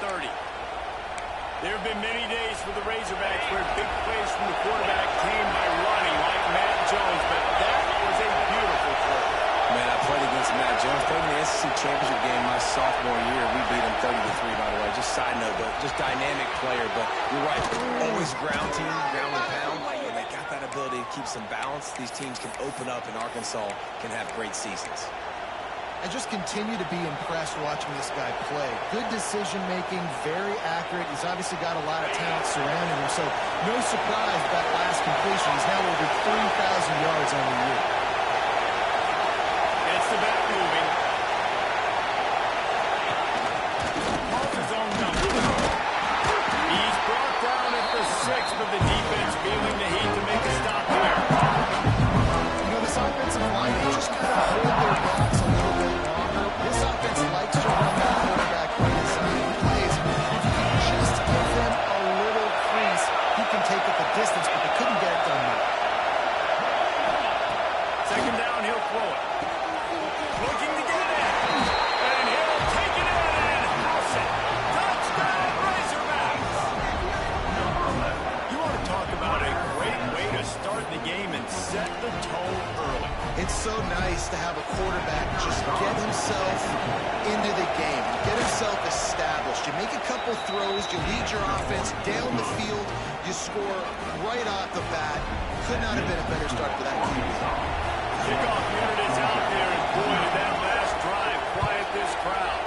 30. There have been many days for the Razorbacks where big plays from the quarterback came by running like Matt Jones, but that was a beautiful play. Man, I played against Matt Jones. Played in the SEC Championship game my sophomore year. We beat him 30-3, by the way. Just side note, but just dynamic player. But you're right, always ground team, ground and pound. And they got that ability to keep some balance. These teams can open up, and Arkansas can have great seasons. I just continue to be impressed watching this guy play. Good decision-making, very accurate. He's obviously got a lot of talent surrounding him, so no surprise that last completion. He's now over 3,000 yards on the year. It's the back moving. Calls his own number. He's brought down at the 6th, but the defense feeling the heat to make a stop there. You know, this offensive line, they just kind of hold their blocks a little bit longer. This offense likes to run that quarterback redesign plays. If you can just give them a little crease, he can take it the distance, but they couldn't get it done there. Second down, he'll throw it. Looking to get it. And he'll take it in and house it. Touchdown, Razorbacks. You want to talk about a great way to start the game and set the tone early. It's so nice to have a quarterback just get himself into the game, get himself established. You make a couple throws, you lead your offense down the field, you score right off the bat. Could not have been a better start for that QB. Kickoff unit is out there, and boy, did that last drive quiet this crowd.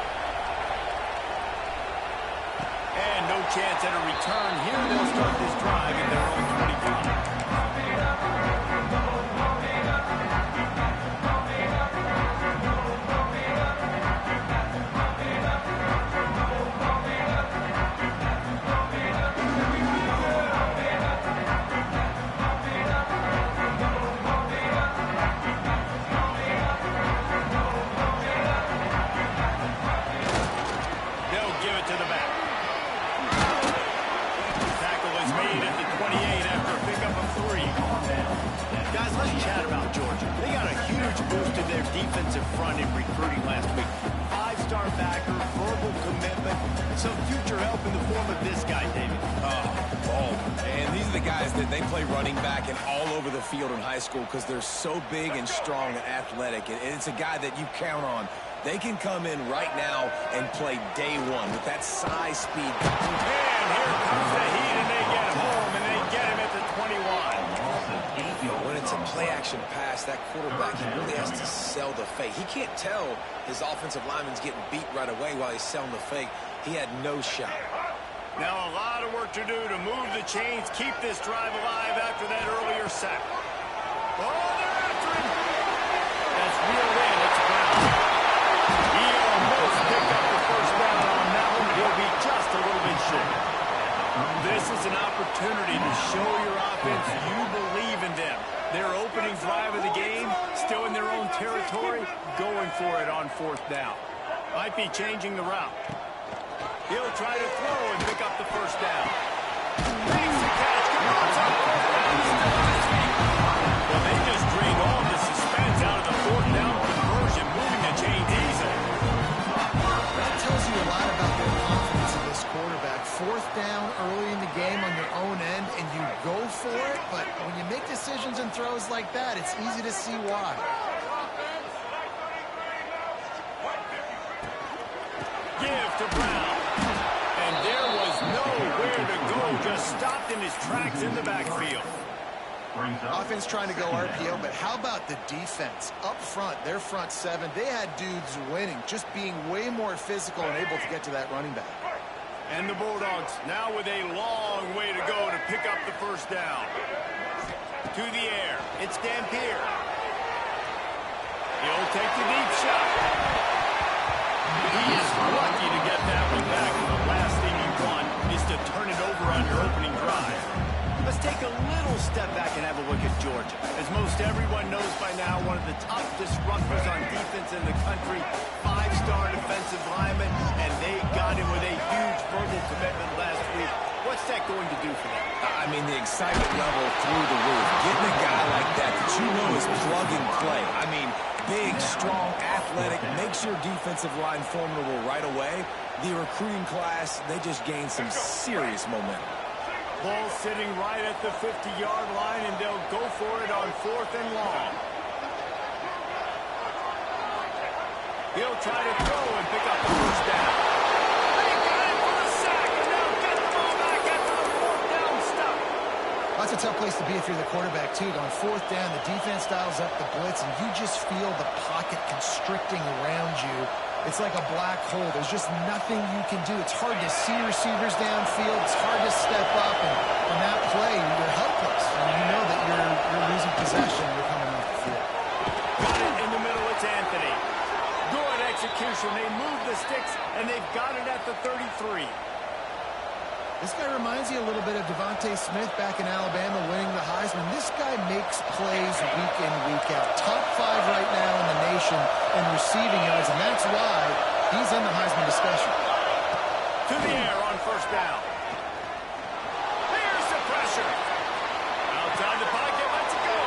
And no chance at a return here. They'll start this drive in their own 22. Defensive front in recruiting last week. 5-star backer, verbal commitment, and some future help in the form of this guy, David. And these are the guys that they play running back and all over the field in high school because they're so big and strong and athletic. And it's a guy that you count on. They can come in right now and play day one with that size, speed. And here comes the heat, and they get him home, and they get him at the 21. When it's a play-action pass, that quarterback, he really has to sell the fake. He can't tell his offensive lineman's getting beat right away while he's selling the fake. He had no shot. Now a lot of work to do to move the chains, keep this drive alive after that earlier sack. Oh, they're after him. That's reeled in. It's Brown. He almost picked up the first down on that one. He'll be just a little bit short. This is an opportunity to show your offense you believe in them. Their opening drive of the game, still in their own territory, going for it on 4th down. Might be changing the route. He'll try to throw and pick up the first down. Makes the catch. Well, they just drained all the suspense out of the 4th down conversion, moving the chains easily. That tells you a lot about their confidence in this quarterback. 4th down early in the game on your own end, and you go for it, but when you make decisions and throws like that, it's easy to see why. Give to Brown. And there was nowhere to go, just stopped in his tracks in the backfield. Offense trying to go RPO, but how about the defense? Up front, their front 7, they had dudes winning, just being way more physical and able to get to that running back. And the Bulldogs now with a long way to go to pick up the first down. To the air, it's Dampier. He'll take the deep shot. He is lucky to get that one back, and the last thing you want is to turn it over on your opening drive. Let's take a little step back and have a look at Georgia. As most everyone knows by now, one of the top disruptors on defense in the country, 5-star defensive lineman, and they got him with a huge verbal commitment last week. What's that going to do for them? I mean, the excitement level through the roof. Getting a guy like that you know is plug and play. I mean, big, strong, athletic, makes your defensive line formidable right away. The recruiting class, they just gained some serious momentum. Ball sitting right at the 50-yard line, and they'll go for it on 4th and long. He'll try to throw and pick up the first down. They got it for the sack, and they'll get the ball back after the 4th down stop. That's a tough place to be if you're the quarterback, too. On 4th down, the defense dials up the blitz, and you just feel the pocket constricting around you. It's like a black hole. There's just nothing you can do. It's hard to see receivers downfield. It's hard to step up. And on that play, you're helpless. And you know that you're losing possession. You're coming off the field. Got it in the middle. It's Anthony. Good execution. They move the sticks, and they've got it at the 33. This guy reminds you a little bit of Devontae Smith back in Alabama winning the Heisman. This guy makes plays week in, week out. Top 5 right now in the nation in receiving yards, and that's why he's in the Heisman discussion. To the air on 1st down. Here's the pressure. Outside the pocket, let's go.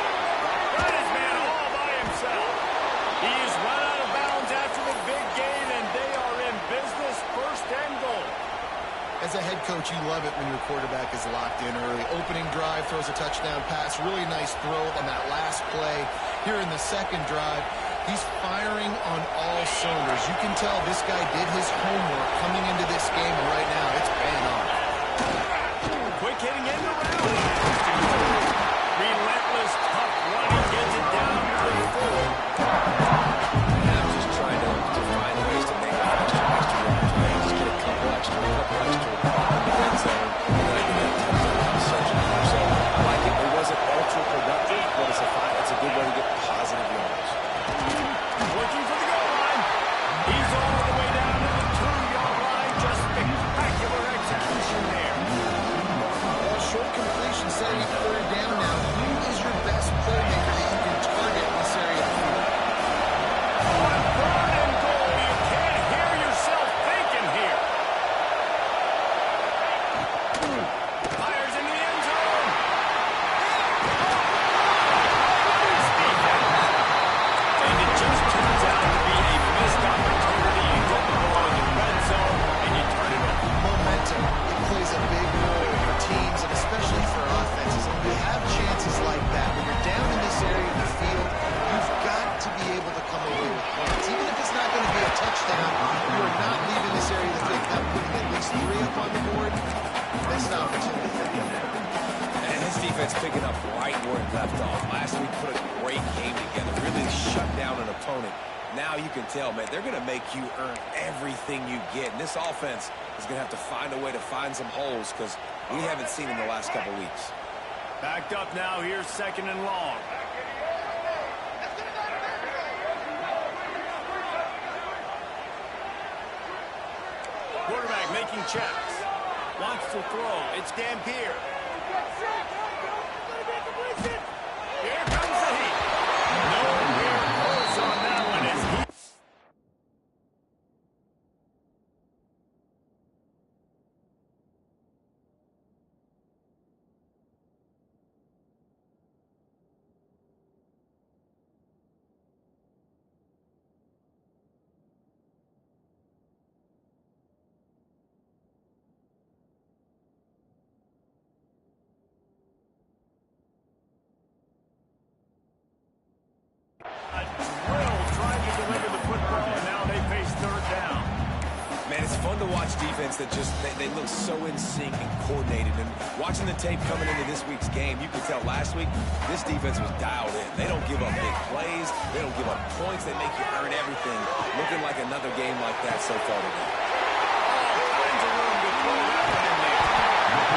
Got his man all by himself. He's run out of bounds after the big gain, and they are in business. 1st and goal. As a head coach, you love it when your quarterback is locked in early. Opening drive, throws a touchdown pass. Really nice throw on that last play. Here in the 2nd drive, he's firing on all cylinders. You can tell this guy did his homework coming into this game, and right now it's paying off. Quick hitting in the round. Relentless, tough running, gets it down to the 4. And I'm just trying to find ways to make extra yards, man. Just get a couple extra in the red zone, and then I get that touchdown conversation. So I like it. It wasn't ultra productive, but it's a good way to get positive yards. Working for the goal line. He's all the way down to the 2-yard line. Just spectacular execution there. Well, short completion setting 3rd down now. Who is your best playmaker that you can target in this area of the field? On 3rd and goal, you can't hear yourself thinking here. Fires into the end zone. And it just turns out to be a missed opportunity. You get the ball in the red zone, and you turn it over. Momentum. It plays a big role for teams and especially for offenses. And when you have chances like that, when you're down in this area of the field, you've got to be able to come away with points. Even if it's not going to be a touchdown, you are not leaving this area of the field without putting at least 3 up on the board. Missed opportunity for them. And his defense picking up right where it left off. Last week put a great game together, really shut down an opponent. Now you can tell, man, they're going to make you earn everything you get. And this offense is going to have to find a way to find some holes because we haven't seen in the last couple weeks. Backed up now. Here's 2nd and long. Quarterback making checks. Wants to throw. It's Dampier. Here comes the heat. Nowhere close on that one as he... A drill trying to deliver the football, and now they face 3rd down. Man, it's fun to watch defense that just, they look so in sync and coordinated. And watching the tape coming into this week's game, you could tell last week, this defense was dialed in. They don't give up big plays. They don't give up points. They make you earn everything. Looking like another game like that so far today. All kinds of room to throw that one in there.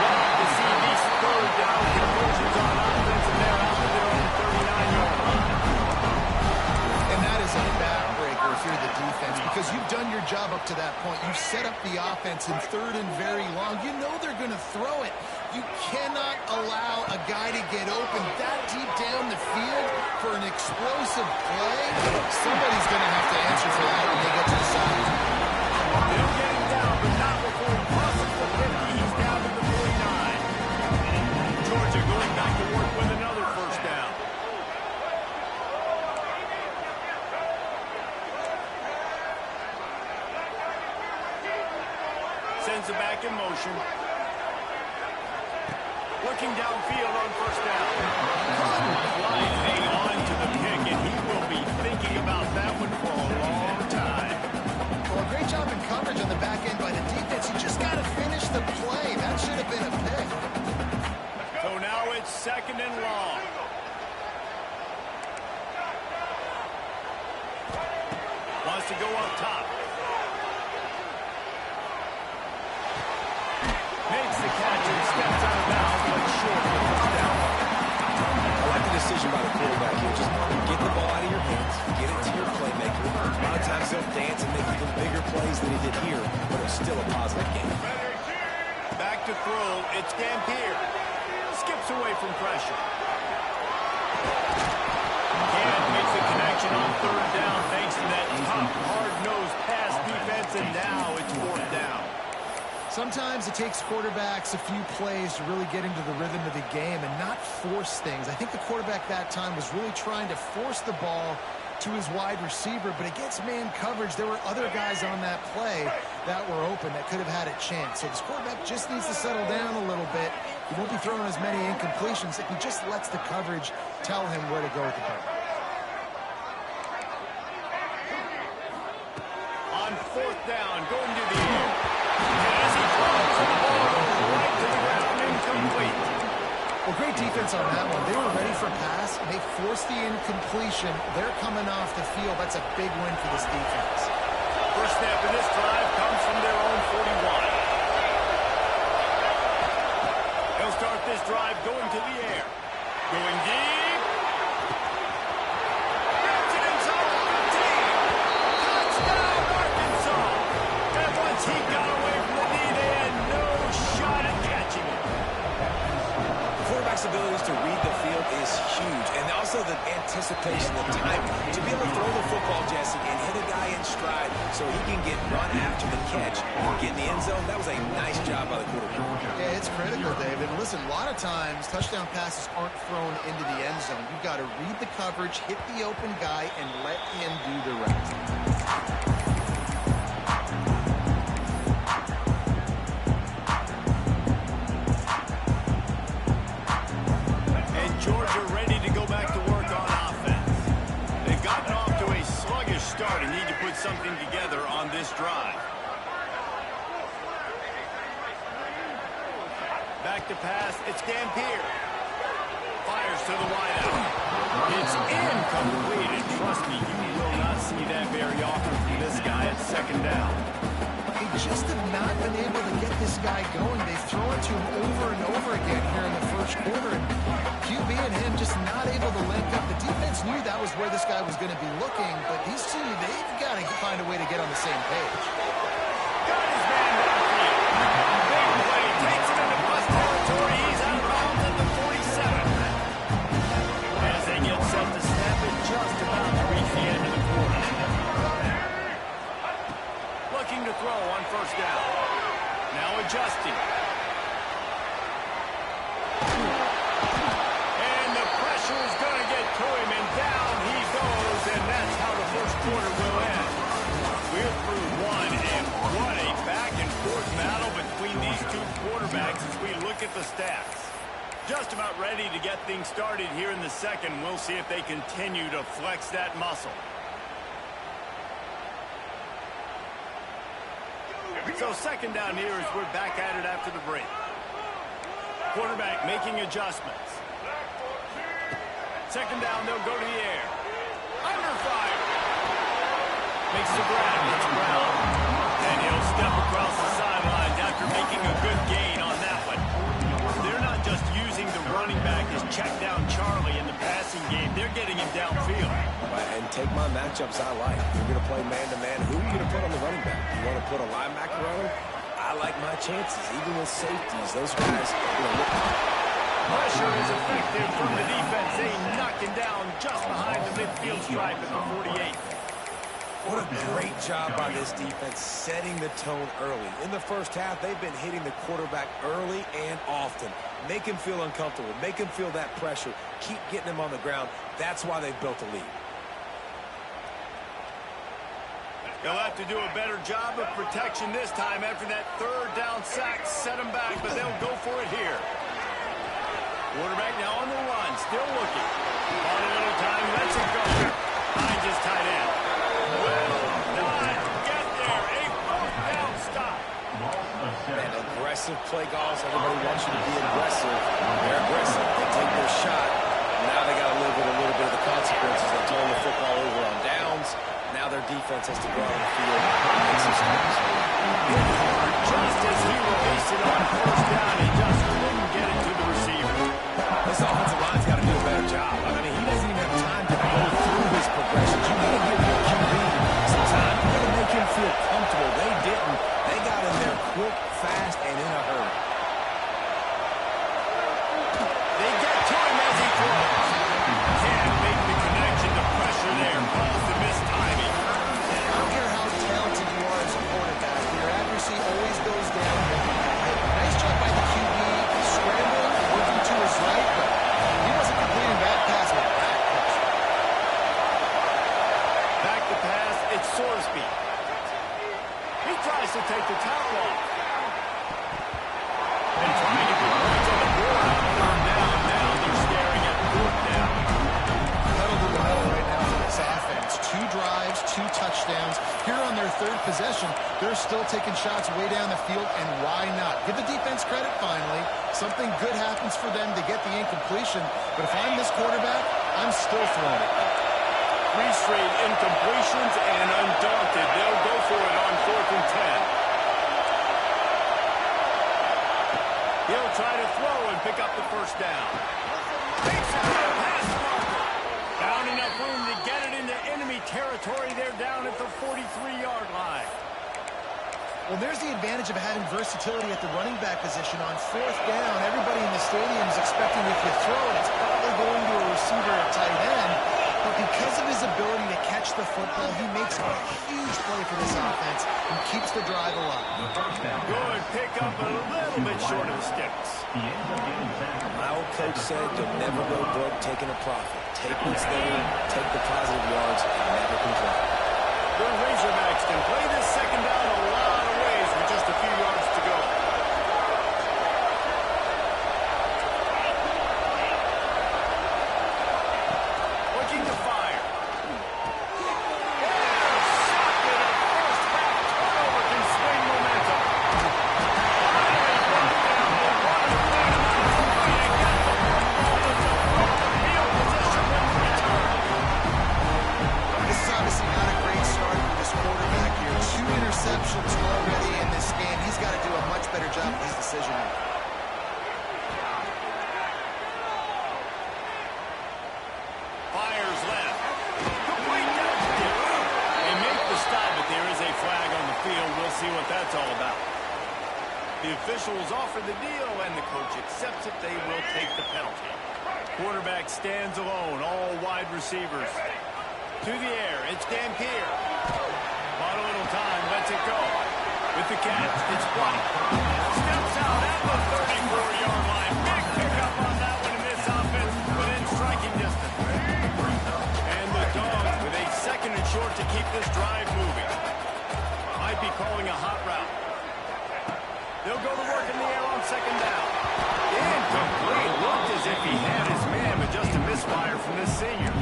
Love to see these 3rd down conversions on offense, and they're out to their own 39-yard line. And that is a backbreaker if you're the defense because you've done your job up to that point. You've set up the offense in 3rd and very long. You know they're going to throw it. You cannot allow a guy to get open that deep down the field for an explosive play. Somebody's going to have to answer for that when they get to the side. They'll get him down, but not before he crosses the 50. He's down to the 49. Georgia going back to work with another 1st down. sends it back in motion. Looking downfield on first down. Clyde hang on to the pick, and he will be thinking about that one for a long time. Well, great job in coverage on the back end by the defense. You just got to finish the play. That should have been a pick. So now it's 2nd and long. Wants to go up top. Makes the catch and steps out of bounds, but short of the first down. I like the decision by the quarterback here. Just get the ball out of your hands, get it to your playmaker. A lot of times they'll dance and make even bigger plays than he did here, but it's still a positive game. Back to throw. It's Dampier. Skips away from pressure. And makes the connection on 3rd down thanks to that tough, hard-nosed pass defense, and now it's 4th down. Sometimes it takes quarterbacks a few plays to really get into the rhythm of the game and not force things. I think the quarterback that time was really trying to force the ball to his wide receiver, but against man coverage, there were other guys on that play that were open that could have had a chance. So this quarterback just needs to settle down a little bit. He won't be throwing as many incompletions if he just lets the coverage tell him where to go with the ball. On 4th down, going to the air. As he throws the ball right to the ground, incomplete. Well, great defense on that one. They were ready for pass, and they forced the incompletion. They're coming off the field. That's a big win for this defense. First snap of this drive comes from their own 41. They'll start this drive going to the air. Going deep. Gets it inside the 15. Touchdown, Arkansas. And once he got away from the knee, they had no shot at catching it. Quarterback's abilities to read the field is huge, and also the anticipation, the time to be able to throw the football, Jesse, and hit a guy in stride so he can get run after the catch and get in the end zone. That was a nice job by the quarterback. Yeah, it's critical, David. Listen, a lot of times touchdown passes aren't thrown into the end zone. You've got to read the coverage, hit the open guy, and let him do the rest. Georgia ready to go back to work on offense. They've gotten off to a sluggish start and need to put something together on this drive. Back to pass, it's Dampier. Fires to the wideout. It's incomplete, and trust me, you will not see that very often from this guy at 2nd down. They just have not been able to get this guy going. They've thrown it to him over and over again here in the first quarter. And QB and him just not able to link up. The defense knew that was where this guy was going to be looking, but these two, they've got to find a way to get on the same page. Got his man downfield. Big play, takes him into plus territory. He's out of bounds at the 47. As they get set to snap it, just about to reach the end of the quarter. Looking to throw on first down. Now adjusting. And the pressure is going to get to him, and down he goes, and that's how the first quarter will end. We're through one, and what a back-and-forth battle between these two quarterbacks as we look at the stats. Just about ready to get things started here in the second. We'll see if they continue to flex that muscle. So 2nd down here as we're back at it after the break. Quarterback making adjustments. 2nd down, they'll go to the air. Under fire. Makes the grab. It's Brown. And he'll step across the sidelines after making a good gain on that one. They're not just using the running back as check down Charlie in the passing game. They're getting him downfield. Right, and take my matchups I like. If you're going to play man-to-man, who are you going to put on the running back? You want to put a linebacker on him? I like my chances, even with safeties. Those guys, Pressure is effective from the defense. They knock him down just behind the midfield stripe at the 48. What a great job by this defense setting the tone early. In the first half, they've been hitting the quarterback early and often. Make him feel uncomfortable. Make him feel that pressure. Keep getting him on the ground. That's why they've built a lead. They'll have to do a better job of protection this time after that third down sack set them back, but they'll go for it here. Quarterback now on the run, still looking. On a little time, lets it go. Finds his tight end. Will not get there. A fourth down stop. And aggressive play calls. Everybody wants you to be aggressive. They're aggressive. They take their shot. Now they got to live with a little bit of the consequences. They turn the football over on downs. Now their defense has to go out on the field and make some stops. Just as he released it on first down, he just couldn't get it to the receiver. This offensive line's got to do a better job. I mean, he doesn't even have time to go through his progressions. You got to give your QB some time. You got to make him feel comfortable. They didn't. They got in there quick, fast, and in a hurry. They get to him as he throws. Can't make the connection. The pressure there caused the missed timing. I don't care how talented you are as a quarterback. Your accuracy always goes down. Nice job by the QB, scrambling, working to his right, but he wasn't completing that pass with that pressure. Back to pass, it's Sorsby. He tries to take the top off. And trying to put points on the board on third down. Now they're staring at fourth down. Pedal to the metal right now for this offense. 2 drives, 2 touchdowns. Here on their third possession, they're still taking shots way down the field, and why not? Give the defense credit finally. Something good happens for them to get the incompletion, but if I'm this quarterback, I'm still throwing it. 3 straight incompletions, and undaunted, they'll go for it on 4th and 10. He'll try to throw and pick up the first down. Takes it to the pass marker. Found enough room to get it into enemy territory. They're down at the 43-yard line. Well, there's the advantage of having versatility at the running back position. On 4th down, everybody in the stadium is expecting if you throw it, it's probably going to a receiver or tight end. But because of his ability to catch the football, he makes a huge play for this offense and keeps the drive alive. Good pick up a little bit short of the sticks. My old coach said you'll never go broke taking a profit. Take what's there, take the positive yards, and never complain. The Razorbacks can play this second down a lot of ways with just a few yards to go. Looking to fire. Socket at first half. Turnover can swing momentum. Finally brought down the run. And got the football. It's a field position when we return. This is obviously not a great start for this quarterback here. 2 interceptions already in this game. He's got to do a much better job with his decision making. Fires left. Complete downfield. They make the stop, but there is a flag on the field. We'll see what that's all about. The officials offer the deal, and the coach accepts it. They will take the penalty. Quarterback stands alone. All wide receivers. To the air, it's Dampier. Bought a little time, lets it go. With the catch, it's White. Steps out at the 34-yard line. Big pickup on that one in this offense, within striking distance. And the Dogs with a second and short to keep this drive moving. Might be calling a hot route. They'll go to work in the air on second down. Incomplete. Looked as if he had his man, but just a misfire from this senior.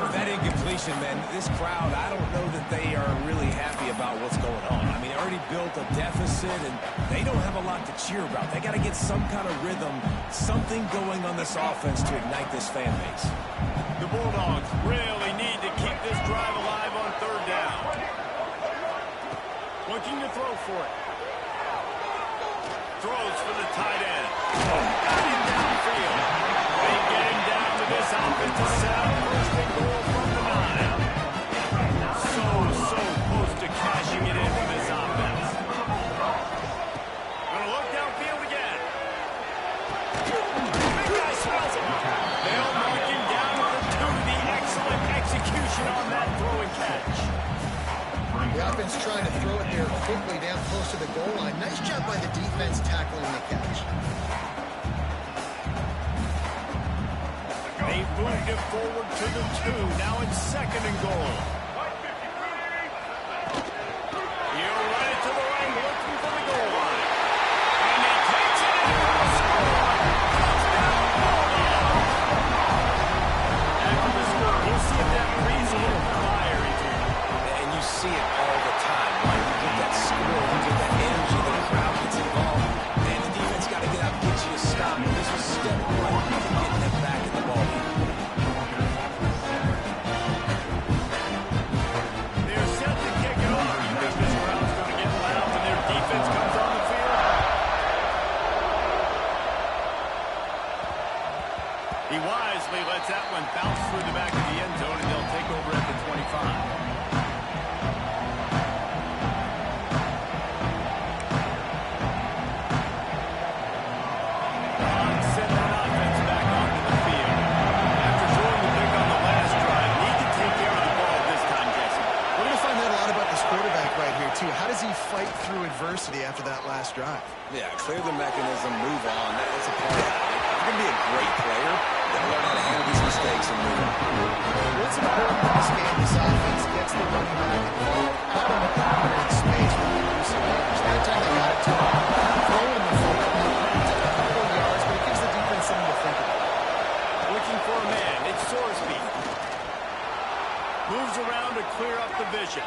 That incompletion, man, this crowd, I don't know that they are really happy about what's going on. I mean, they already built a deficit, and they don't have a lot to cheer about. They got to get some kind of rhythm, something going on this offense to ignite this fan base. The Bulldogs really need to keep this drive alive on third down. Looking to throw for it. Throws for the tight end. Got him downfield. They get him down to this offensive setup. First and goal from the 9. So close to cashing it in for this offense. Gonna look downfield again. Big guy smells it. They'll mark him down at the 2. The excellent execution on that throw and catch. The offense trying to throw it there quickly down close to the goal line. Nice job by the defense tackling the catch. They moved it forward to the 2. Now it's second and goal. toward the back of the end zone, and they'll take over at the 25. How does he fight through adversity after that last drive? Yeah, clear the mechanism, move on. That's a part of it. If you're going to be a great player, then learn how to handle these mistakes and move on. What's important in this game, this offense gets the running back involved out of the perimeter in space with the use of leverage. That time they got it to him. Throwing the football, it's a couple of yards, but it gives the defense something to think about. Looking for a man. It's Sorsby. Moves around to clear up the vision.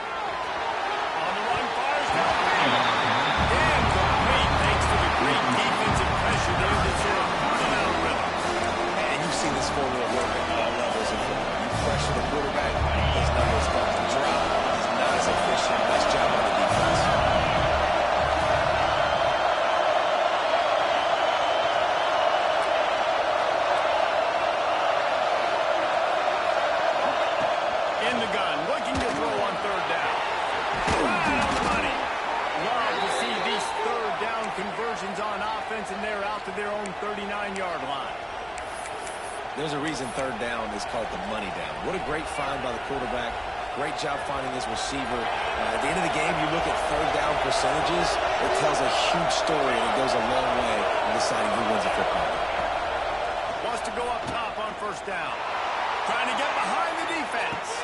On the run, fires downfield. Incomplete thanks to the great defensive pressure there that sort of put them out of rhythm. And you've seen this formula work at all levels of football. You pressure the quarterback, his numbers start to drop. He's not as efficient. Nice job on the defense. In the gun, looking to throw on third down. Right on the money. Love to see these third down conversions on offense, and they're out to their own 39-yard line. There's a reason third down is called the money down. What a great find by the quarterback. Great job finding his receiver. At the end of the game, you look at third down percentages. It tells a huge story, and it goes a long way in deciding who wins a football game. Wants to go up top on first down. Trying to get behind the defense.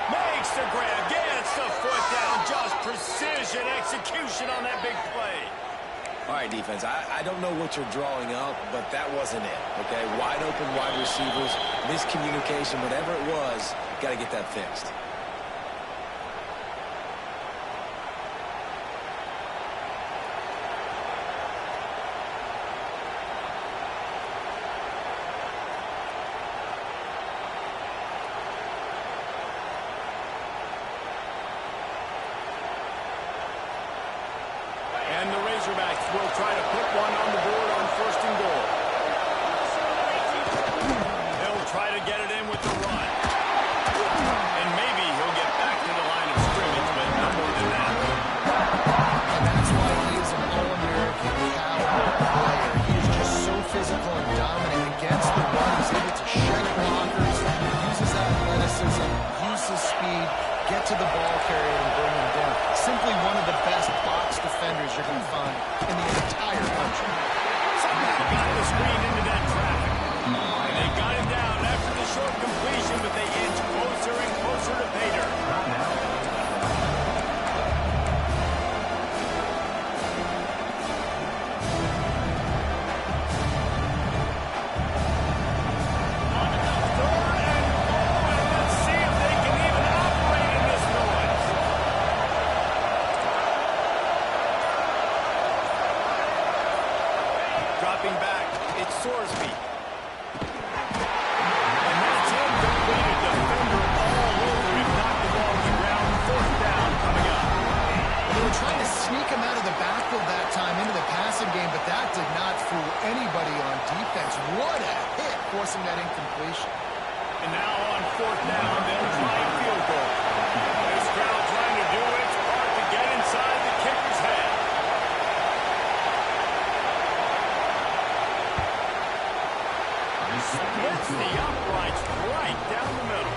Makes the grab, gets the foot down. Just precision execution on that big play. All right, defense, I don't know what you're drawing up, but that wasn't it, okay? Wide open wide receivers, miscommunication, whatever it was, got to get that fixed. And the Razorbacks will try to put one on the board on first and goal. They'll try to get it in with the run. And maybe he'll get back to the line of scrimmage, but no more than that. And that's why he is an All-American caliber player. He is just so physical and dominant against the run. He's able to shed blockers, uses athleticism, uses speed, get to the ball carrier and bring him down. Simply one of the best box defenders you're going to find in the entire country. Somehow got the screen into that traffic. And they got him down after the short completion, but they inch closer and closer to Pater. Dropping back, it's Sorsby. And that's him completed. Defender all over him. Knocked the ball to the ground. Fourth down coming up. They were trying to sneak him out of the backfield that time into the passing game, but that did not fool anybody on defense. What a hit, forcing that incompletion. And now on fourth down, they'll try a field goal. This crowd trying to do its part to get inside the kicker's head. Splits the uprights right down the middle.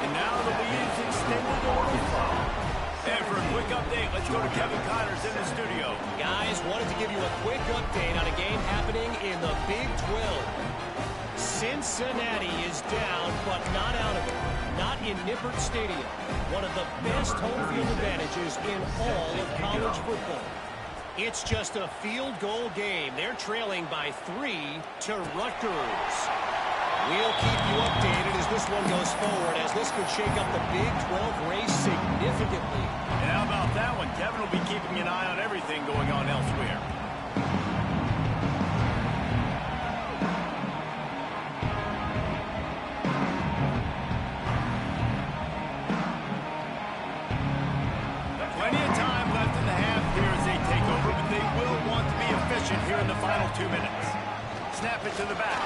And now the lead's extended to 5. And for a quick update, let's go to Kevin Connors in the studio. Guys, wanted to give you a quick update on a game happening in the Big 12. Cincinnati is down, but not out of it. Not in Nippert Stadium. One of the best home field advantages in all of college football. It's just a field goal game. They're trailing by 3 to Rutgers. We'll keep you updated as this one goes forward, as this could shake up the Big 12 race significantly. And how about that one? Kevin will be keeping an eye on everything going on elsewhere. Plenty of time left in the half here as they take over, but they will want to be efficient here in the final 2 minutes. Snap it to the back.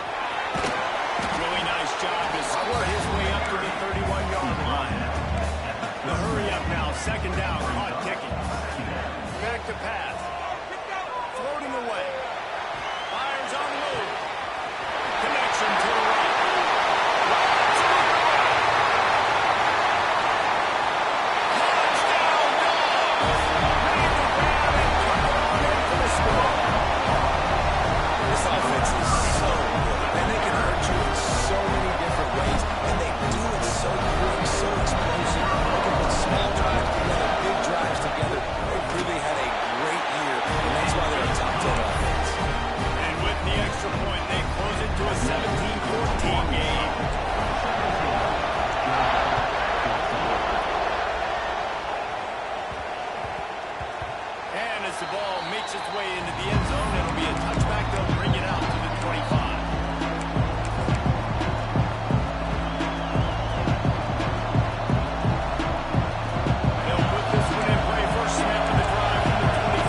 Really nice Nice job to squirt his way up to the 31-yard line. The hurry up now, second down, clock ticking. Back to pass. Floating away. Fires on the move. Connection to the right. Touchdown, Dogs! Made the grab and put it on in for the score. This offense is so good, and they can hurt you in so many different ways, and they do it so quick, so explosive. They can put small drives together, big drives together. They've really had a great year, and that's why they're a top 10 offense. And with the extra point, they close it to a 17-14 game. And as the ball makes its way into the end zone, it'll be a touchback. They'll bring it out to the 25. They'll put this one in play. First snap of the drive from the 25.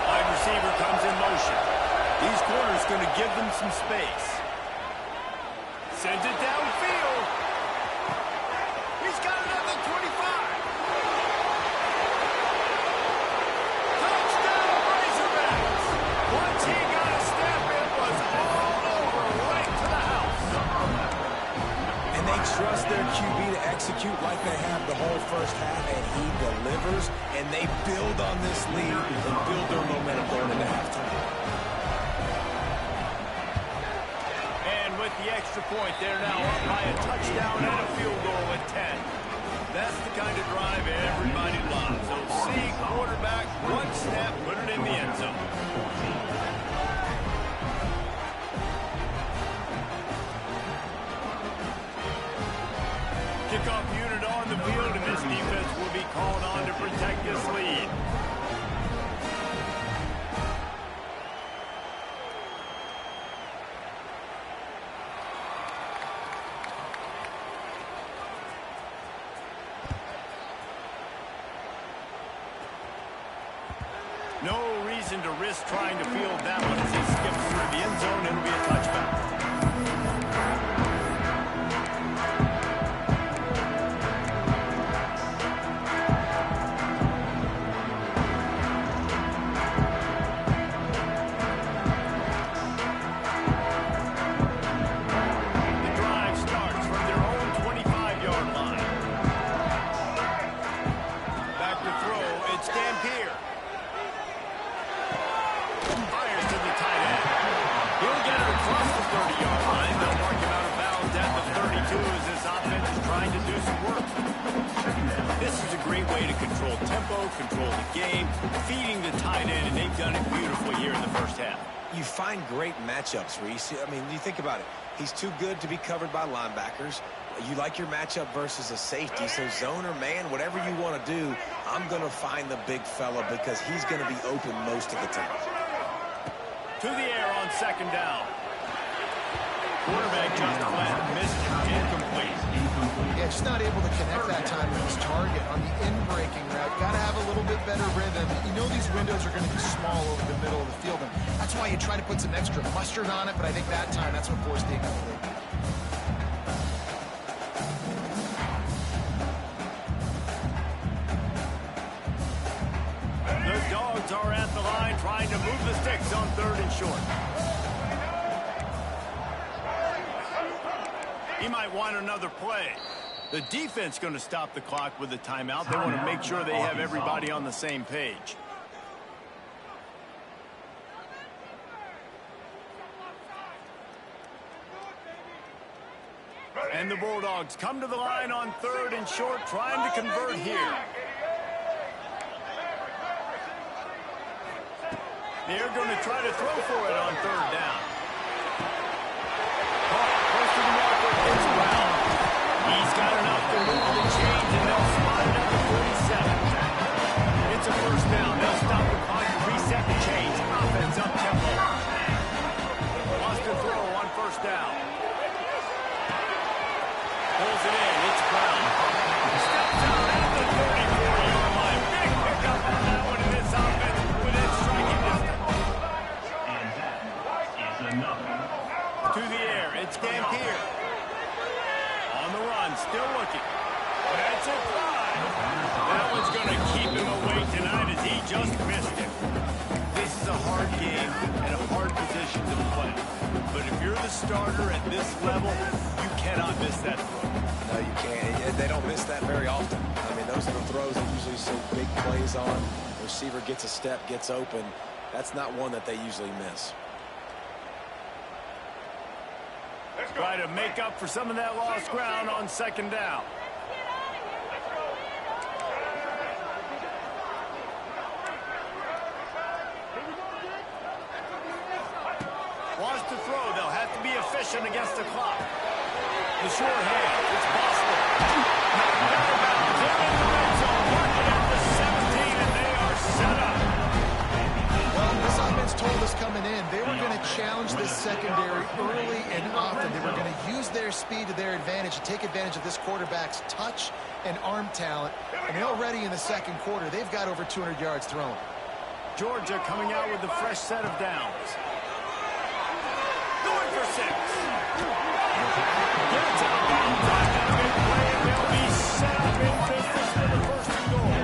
Wide receiver comes in motion. These corners going to give them some space. Sends it downfield. He's got it at the 25. Touchdown, Razorbacks. Once he got a step, it was all over, right to the house. And they trust their QB to execute like they have the whole first half, and he delivers, and they build on this lead and build their momentum going into halftime. And with the extra point, they're now up by a touchdown and a field goal at 10. That's the kind of drive everybody loves. So see quarterback, one snap, put it in the end zone. Kickoff unit on the field, and this defense will be called on to protect this lead. No reason to risk trying to field that one as he skips through the end zone. It'll be a touchback. The drive starts from their own 25-yard line. Back to throw, it's Dampier. Fires to the tight end. He'll get it across the 30-yard line. They'll mark him out of bounds at the 32 as this offense is trying to do some work. This is a great way to control tempo, control the game, feeding the tight end, and they've done it beautifully here in the first half. You find great matchups, Reese. I mean, you think about it. He's too good to be covered by linebackers. You like your matchup versus a safety, so zone or man, whatever you want to do, I'm going to find the big fella because he's going to be open most of the time. To the air on second down. Quarterback just flat, missed it, incomplete. Yeah, just not able to connect that time with his target on the in-breaking route. Got to have a little bit better rhythm. You know these windows are going to be small over the middle of the field, and that's why you try to put some extra mustard on it, but I think that time, that's what forced the incomplete. The Dogs are at the line trying to move the sticks on third and short. He might want another play. The defense going to stop the clock with a timeout. They want to make sure they have everybody on the same page. And the Bulldogs come to the line on third and short, trying to convert here. They're going to try to throw for it on third down. Close to the marker, it's Brown. He's got enough to move the chains, and they'll spot it at the 47. It's a first down. They'll stop the clock and reset the chains. Offense up tempo. Lost to throw on first down. Pulls it in. It's Brown. Steps out at the 34-yard line. Big pickup on that one in this offense within striking distance. To the air, it's Dampier. On the run, still looking. That's it, fly. That one's going to keep him awake tonight as he just missed it. This is a hard game and a hard position to play. But if you're the starter at this level, you cannot miss that throw. No, you can't. They don't miss that very often. I mean, those are the throws that usually see big plays on. The receiver gets a step, gets open. That's not one that they usually miss. Try to make up for some of that lost ground on second down. Wants to throw. They'll have to be efficient against the clock. The short hand. It's Boston. Knocked out of bounds. They're in the red zone. Working at the 17, and they are set up. Well, this offense told us coming in they were going to challenge this secondary early and often. They were going to use their speed to their advantage and take advantage of this quarterback's touch and arm talent. And already in the second quarter, they've got over 200 yards thrown. Georgia coming out with a fresh set of downs. Going for 6. Gets out of bounds after the big play, and they'll be set up in business for the first and goal.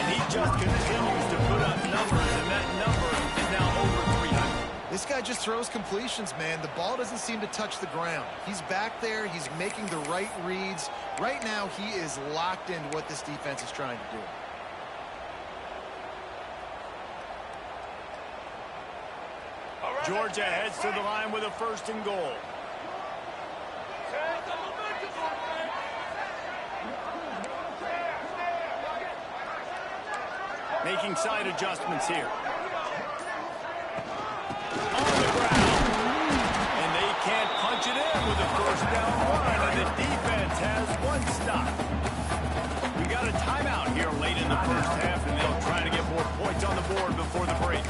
And he just continues to put up numbers, and that number is now over 300. This guy just throws completions, man. The ball doesn't seem to touch the ground. He's back there. He's making the right reads. Right now, he is locked into what this defense is trying to do. Georgia heads to the line with a first and goal. Making side adjustments here. On the ground. And they can't punch it in with a first down run. And the defense has one stop. We got a timeout here late in the first half, and they'll try to get more points on the board before the break.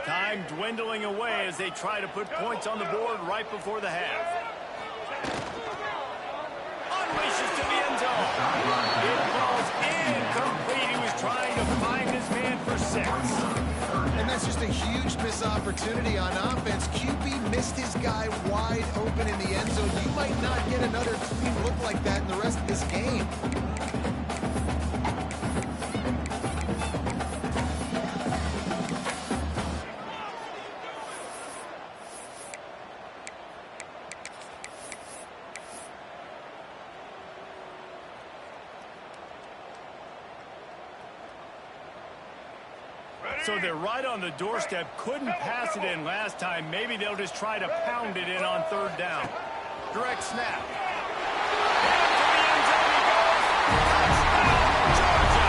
Time dwindling away as they try to put points on the board right before the half. Unleashes to the end zone. It falls incomplete. He was trying to find his man for 6. And that's just a huge missed opportunity on offense. QB missed his guy wide open in the end zone. You might not get another clean look like that in the rest of this game. So they're right on the doorstep. Couldn't pass it in last time. Maybe they'll just try to pound it in on third down. Direct snap. And to the end zone he goes. Touchdown, Georgia.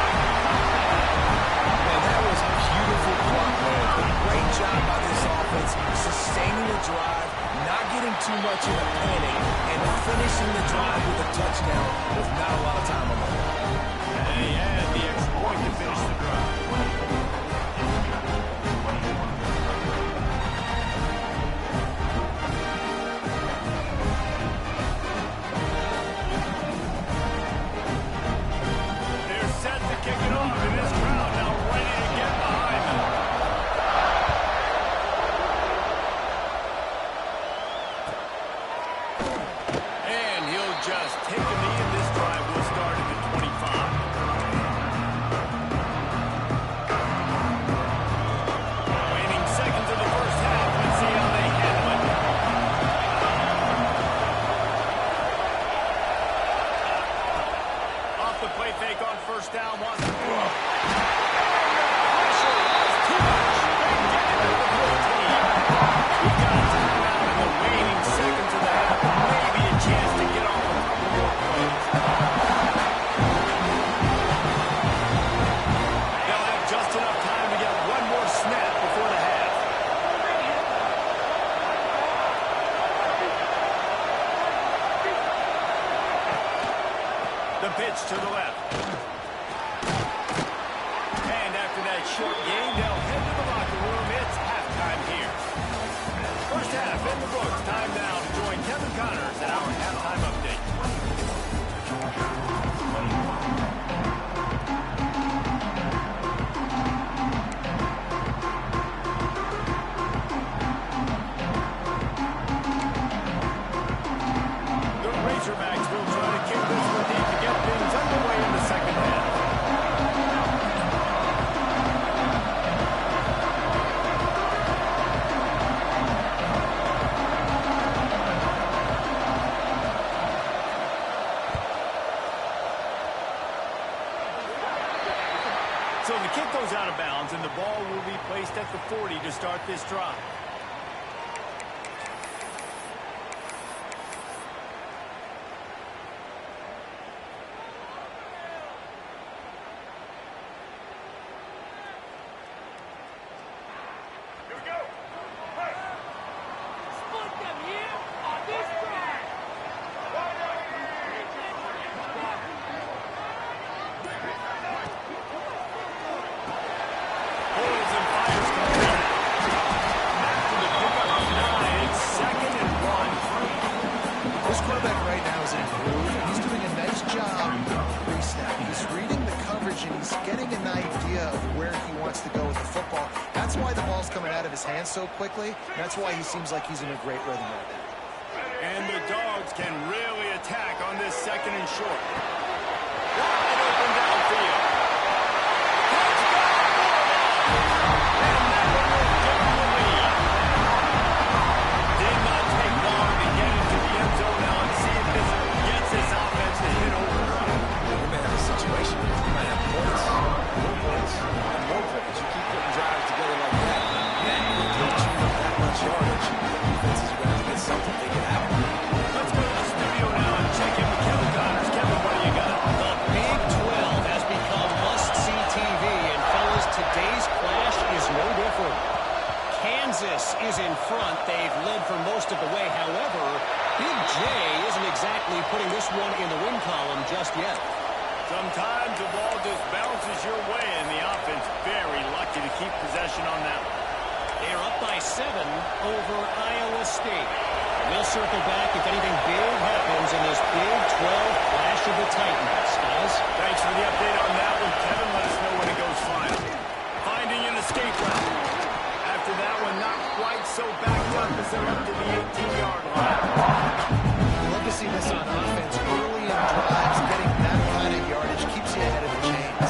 Man, that was a beautiful block move. Great job by this offense, sustaining the drive, not getting too much in a panic, and finishing the drive with a touchdown with not a lot of time on the clock. And he had the extra point to finish the drive. Kick it off, and this crowd now ready to get behind them. And he'll just take a knee, and this drive will start at the 25. Remaining seconds of the first half. Let's see how they handle it. Off the play fake on first down. Wants to throw. Pressure was too much. They get it to the 14. We got a timeout in the waning seconds of the half. Maybe a chance to get off a couple more plays. They'll have just enough time to get one more snap before the half. The pitch to the left. And after that short game, they'll head to the locker room. It's halftime here. Connors at our halftime update. The Razorbacks will try to kick this one deep to get things underway in the second half. So the kick goes out of bounds, and the ball will be placed at the 40 to start this drive. So quickly. That's why he seems like he's in a great rhythm right now. And the Dogs can really attack on this second and short. Wide open downfield. And that one will give him the lead. Did not take long to get into the end zone now and see if this gets this offense to hit overdrive. We may have a situation where we might have points, more points, and more points. You keep putting drives together like that. That much yardage. Defenses are going to have to get something to make it happen. Let's go to the studio now and check in with Kevin Connors. Kevin, what do you got? The Big 12 has become must-see TV, and fellas, today's clash is no different. Kansas is in front. They've led for most of the way. However, Big J isn't exactly putting this one in the win column just yet. Sometimes the ball just bounces your way, and the offense very lucky to keep possession on that one. They're up by 7 over Iowa State. We'll circle back if anything big happens in this Big 12 clash of the Titans. Guys? Thanks for the update on that one, Kevin. Let us know when it goes final. Finding an escape route. After that one, not quite so backed up as they're up to the 18-yard line. Love to see this on offense early in drives. Getting that kind of yardage keeps you ahead of the chains.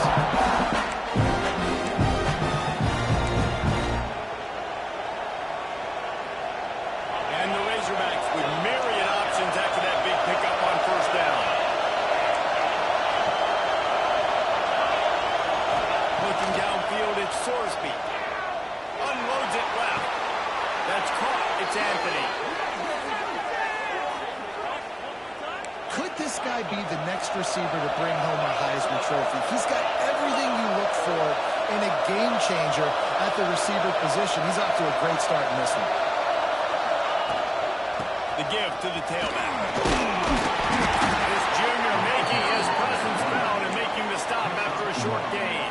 Could this guy be the next receiver to bring home a Heisman Trophy? He's got everything you look for in a game changer at the receiver position. He's off to a great start in this one. The give to the tailback. This junior making his presence found and making the stop after a short gain.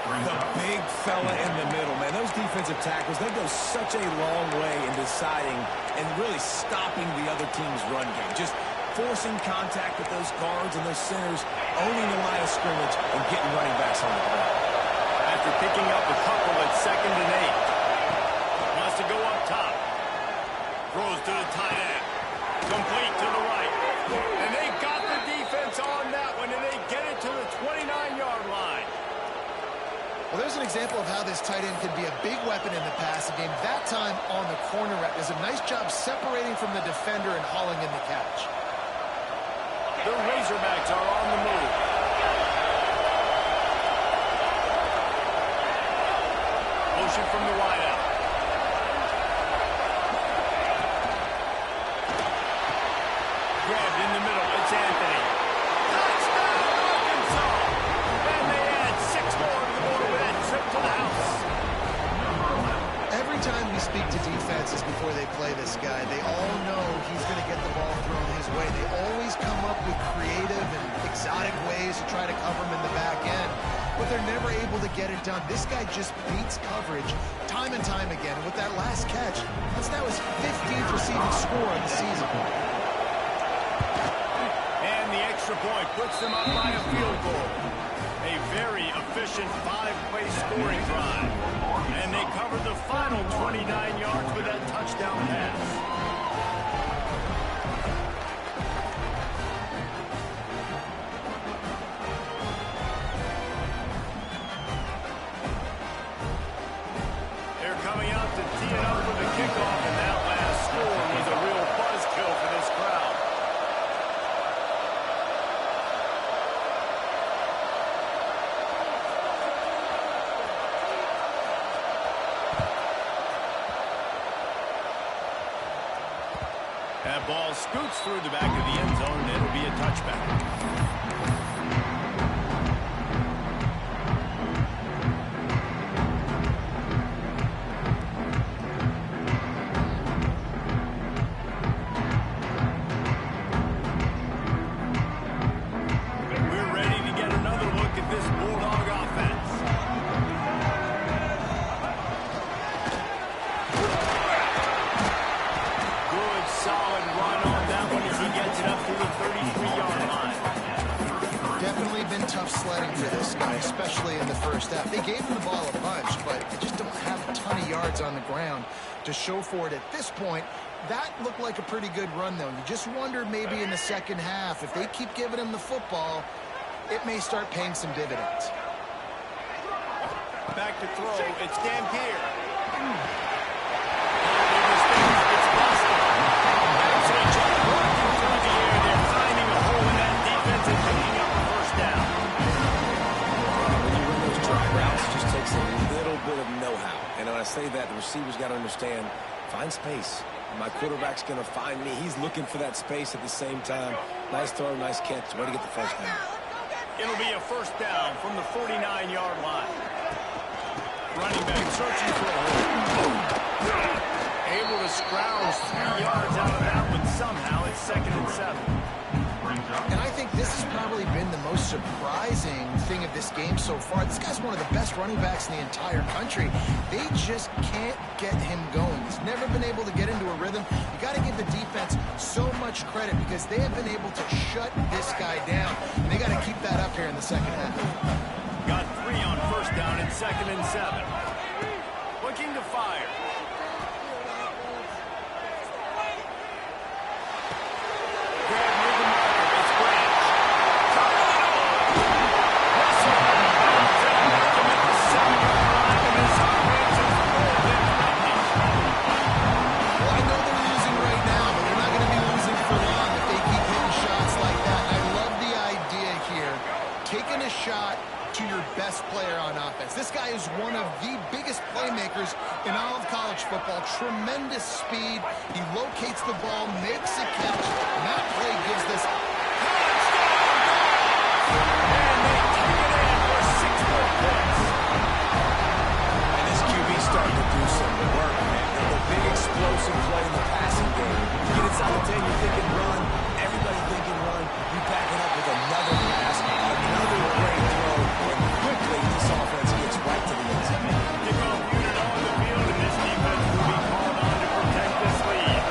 The big fella in the middle, man. Those defensive tackles, they go such a long way in deciding and really stopping the other team's run game. Just forcing contact with those guards and those centers, owning the line of scrimmage, and getting running backs on the ball. After picking up a couple at 2nd and 8. Wants to go up top. Throws to the tight end. Complete to the right. And they got the defense on that one, and they get it to the 29-yard line. Well, there's an example of how this tight end can be a big weapon in the passing game. That time on the corner route does a nice job separating from the defender and hauling in the catch. The Razorbacks are on the move. Motion from the wideout. Grabbed in the middle. It's Anthony. Touchdown, Arkansas! And they add 6 more to the board with that trip to the house. Every time we speak to defenses before they play this guy, they all know he's going to get the ball thrown his way. They always come up with creative and exotic ways to try to cover him in the back end, but they're never able to get it done. This guy just beats coverage time and time again. And with that last catch, that's now his 15th receiving score of the season. And the extra point puts them up by a field goal. A very efficient 5-play scoring drive. And they covered the final 29 yards with that touchdown pass. Coming out to tee it up with a kickoff, and that last score was a real buzzkill for this crowd. That ball scoots through the back of the end zone, and it'll be a touchback. Tough sledding for this guy, especially in the first half. They gave him the ball a bunch, but they just don't have a ton of yards on the ground to show for it at this point. That looked like a pretty good run, though. You just wonder maybe in the second half, if they keep giving him the football, it may start paying some dividends. Back to throw. It's Dampier. And when I say that, the receiver's got to understand, find space. My quarterback's going to find me. He's looking for that space at the same time. Nice throw, nice catch. Way to get the first down. It'll be a first down from the 49-yard line. Running back searching for a hole. Able to scrounge 3 yards out of that one somehow. It's 2nd and 7. And I think this has probably been the most surprising thing of this game so far. This guy's one of the best running backs in the entire country. They just can't get him going. He's never been able to get into a rhythm. You got to give the defense so much credit because they have been able to shut this guy down. And they got to keep that up here in the second half. Got 3 on first down and 2nd and 7. Looking to fire. This guy is one of the biggest playmakers in all of college football. Tremendous speed. He locates the ball, makes a catch, and that play gives this and they take it in for 6 more points. And this QB starting to do some work, man. The big explosive play in the passing game. You get inside the 10, you're thinking run. Everybody thinking run. You back it up with another pass, another great throw, and quickly this offense gets right to the end zone. Kickoff unit on the field, and this defense will be called on to protect this lead.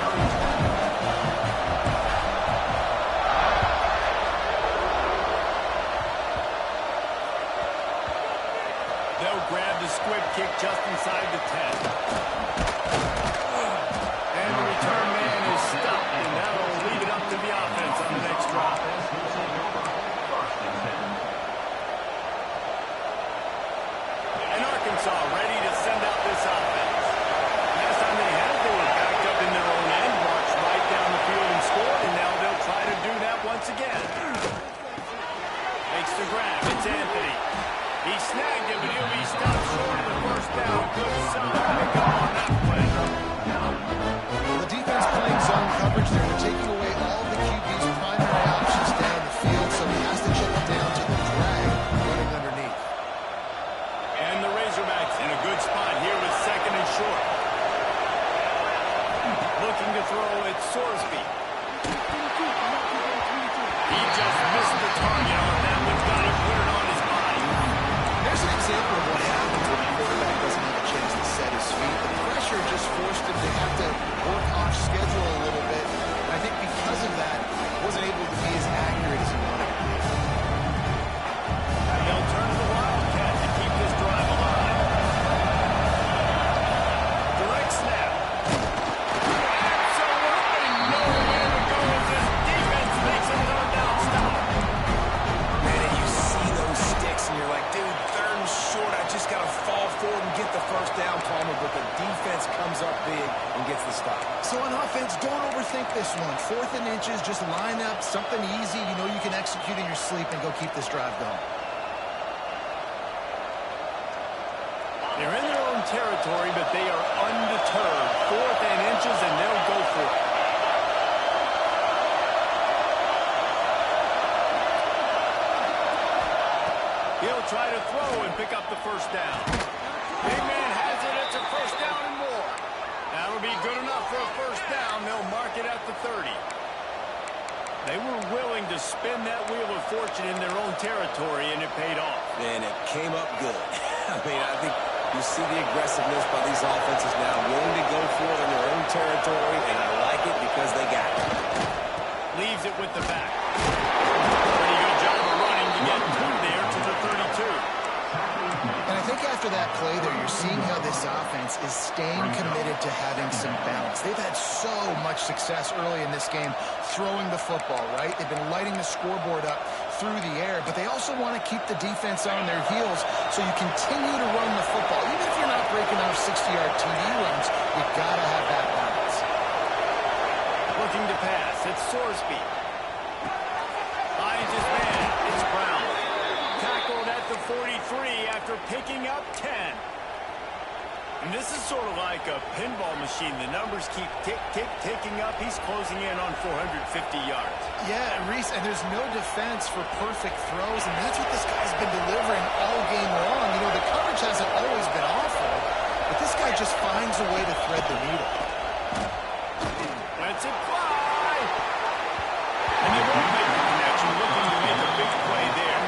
They'll grab the squib kick just inside the 10. And the return man is stopped, and that'll leave it up to the offense on the next drive. And Arkansas ready to send out this offense. Last time they had it, they were backed up in their own end, marched right down the field and scored, and now they'll try to do that once again. Makes the grab. It's Anthony. He snagged it, but he'll be stopped short of the first down. Good solid pickup on that play. The defense playing zone coverage there. They're taking away all the QB's primary options down the field, so he has to check it down to the drag running underneath. And the Razorbacks in a good spot here with 2nd and short. Looking to throw at Sorsby. He just missed the target on that one. Got to put it on his body. There's an example of what happens when a quarterback doesn't have a chance to set his feet. The pressure just forced him to have to work off schedule a little bit. And I think because of that, wasn't big and gets the stop. So on offense, don't overthink this one. 4th and inches, just line up something easy. You know you can execute in your sleep and go keep this drive going. They're in their own territory, but they are undeterred. 4th and inches, and they'll go for it. He'll try to throw and pick up the first down. Big man has it. It's a first down and more. That'll be good enough for a first down. They'll mark it at the 30. They were willing to spin that wheel of fortune in their own territory, and it paid off. And it came up good. I mean, I think you see the aggressiveness by these offenses now, willing to go for it in their own territory, and I like it because they got it. Leaves it with the back. Pretty good job of running to get through there to the 32. And I think after that play there, you're seeing how this offense is staying committed to having some balance. They've had so much success early in this game throwing the football, right? They've been lighting the scoreboard up through the air, but they also want to keep the defense on their heels so you continue to run the football. Even if you're not breaking off 60-yard TD runs, you've got to have that balance. Looking to pass. It's Sorsby. Finds his man. It's Brown. Tackled at the 43 after picking up 10. And this is sort of like a pinball machine. The numbers keep ticking up. He's closing in on 450 yards. Yeah, Reese, and there's no defense for perfect throws, and that's what this guy's been delivering all game long. You know, the coverage hasn't always been awful, but this guy just finds a way to thread the needle. Lets it fly. And they won't make the connection, looking to make a big play there.